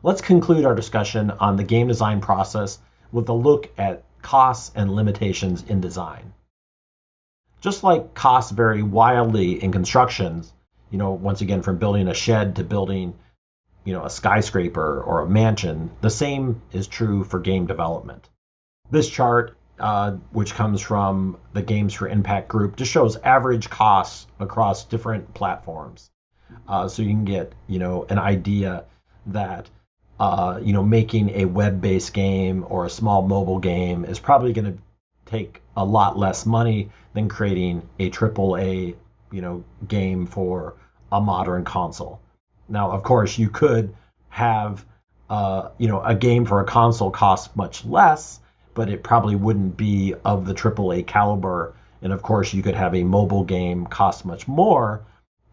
Let's conclude our discussion on the game design process with a look at costs and limitations in design. Just like costs vary wildly in constructions, once again, from building a shed to building, a skyscraper or a mansion, the same is true for game development. This chart, which comes from the Games for Impact group, just shows average costs across different platforms. So you can get, an idea that, making a web-based game or a small mobile game is probably going to take a lot less money than creating a AAA, game for a modern console. Now, of course, you could have, a game for a console cost much less, but it probably wouldn't be of the AAA caliber. And of course, you could have a mobile game cost much more,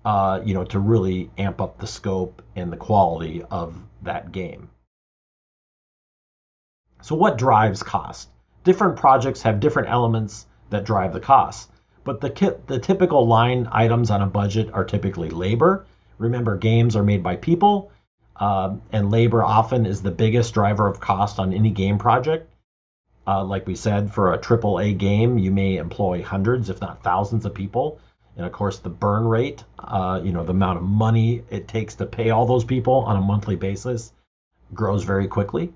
to really amp up the scope and the quality of that game. So what drives cost? Different projects have different elements that drive the costs, but the typical line items on a budget are typically labor. Remember, games are made by people, and labor often is the biggest driver of cost on any game project. Like we said, for a AAA game, you may employ hundreds, if not thousands of people. And of course, the burn rate, the amount of money it takes to pay all those people on a monthly basis grows very quickly.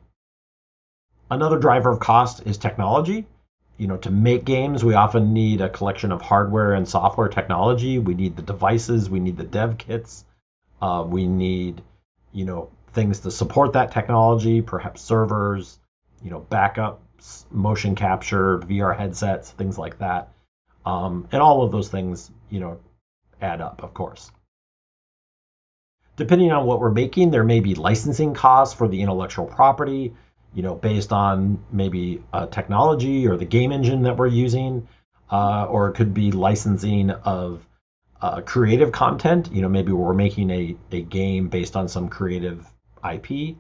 Another driver of cost is technology. To make games, we often need a collection of hardware and software technology. We need the devices, we need the dev kits, we need, things to support that technology, perhaps servers, backups, motion capture, VR headsets, things like that. And all of those things, add up, of course. Depending on what we're making, there may be licensing costs for the intellectual property, based on maybe technology or the game engine that we're using, or it could be licensing of creative content. Maybe we're making a game based on some creative IP.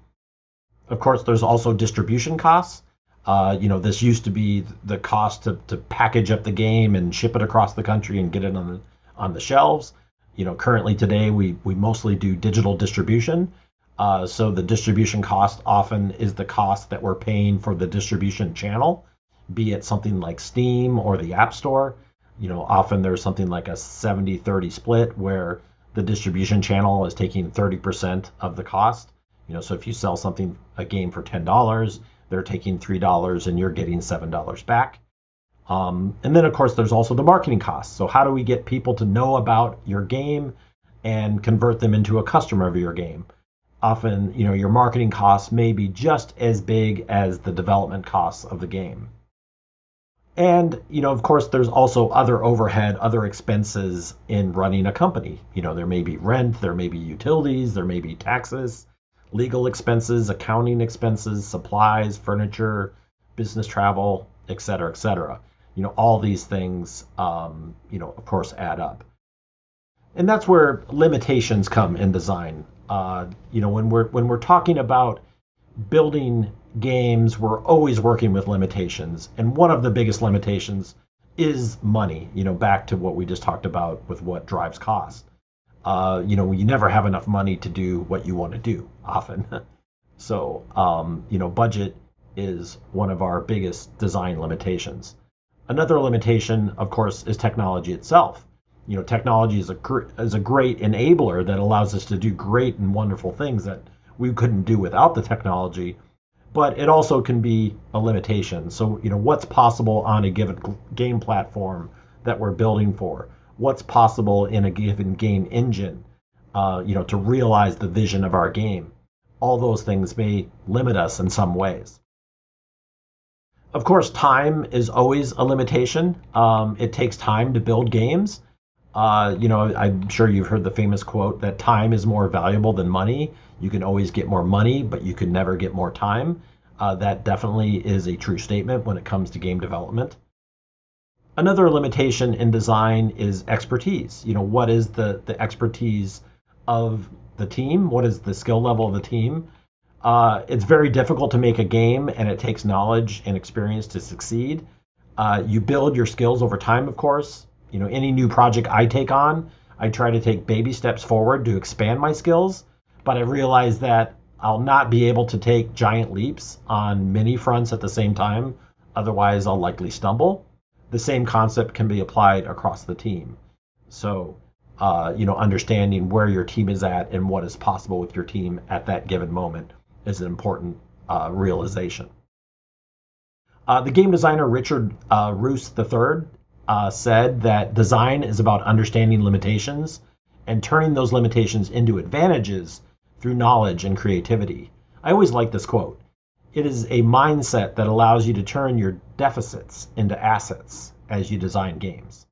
Of course, there's also distribution costs. This used to be the cost to package up the game and ship it across the country and get it on the shelves. Currently today we mostly do digital distribution. So the distribution cost often is the cost that we're paying for the distribution channel, be it something like Steam or the App Store. Often there's something like a 70-30 split where the distribution channel is taking 30% of the cost. So if you sell a game for $10, they're taking $3 and you're getting $7 back. And then, of course, there's also the marketing costs. So how do we get people to know about your game and convert them into a customer of your game? Often, your marketing costs may be just as big as the development costs of the game. And, of course, there's also other overhead, other expenses in running a company. There may be rent, there may be utilities, there may be taxes, legal expenses, accounting expenses, supplies, furniture, business travel, et cetera, et cetera. All these things, of course, add up. And that's where limitations come in design. When we're talking about building games, we're always working with limitations. And one of the biggest limitations is money, back to what we just talked about with what drives cost. You never have enough money to do what you want to do often. So, budget is one of our biggest design limitations. Another limitation, of course, is technology itself. Technology is a great enabler that allows us to do great and wonderful things that we couldn't do without the technology, but it also can be a limitation. So, what's possible on a given game platform that we're building for? What's possible in a given game engine, to realize the vision of our game? All those things may limit us in some ways. Of course, time is always a limitation. It takes time to build games. I'm sure you've heard the famous quote that time is more valuable than money. You can always get more money, but you can never get more time. That definitely is a true statement when it comes to game development. Another limitation in design is expertise. What is the expertise of the team? What is the skill level of the team? It's very difficult to make a game, and it takes knowledge and experience to succeed. You build your skills over time, of course. Any new project I take on, I try to take baby steps forward to expand my skills. But I realize that I'll not be able to take giant leaps on many fronts at the same time. Otherwise, I'll likely stumble. The same concept can be applied across the team. So, understanding where your team is at and what is possible with your team at that given moment is an important realization. The game designer Richard Roos III said that design is about understanding limitations and turning those limitations into advantages through knowledge and creativity. I always like this quote. It is a mindset that allows you to turn your deficits into assets as you design games.